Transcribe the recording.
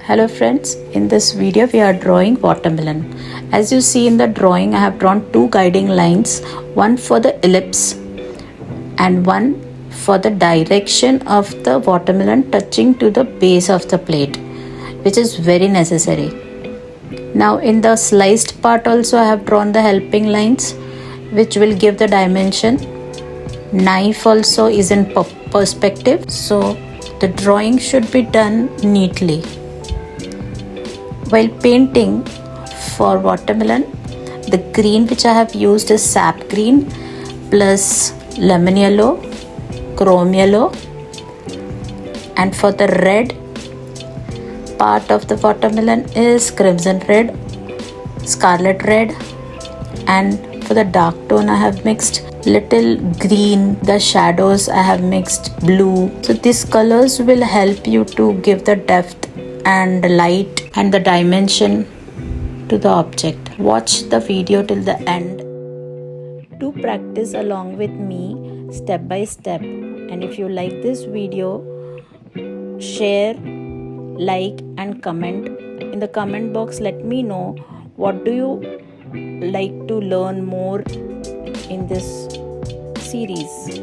Hello friends, in this video we are drawing watermelon. As you see in the drawing, I have drawn two guiding lines, one for the ellipse and one for the direction of the watermelon touching to the base of the plate, which is very necessary. Now in the sliced part also I have drawn the helping lines which will give the dimension. Knife also is in perspective, so the drawing should be done neatly. While painting for watermelon, the green which I have used is sap green plus lemon yellow, chrome yellow, and for the red part of the watermelon is crimson red, scarlet red, and for the dark tone I have mixed little green. The shadows I have mixed blue. So these colors will help you to give the depth and light and the dimension to the object. Watch the video till the end to practice along with me step by step. And if you like this video, share, like and comment. In the comment box, let me know what do you like to learn more in this series.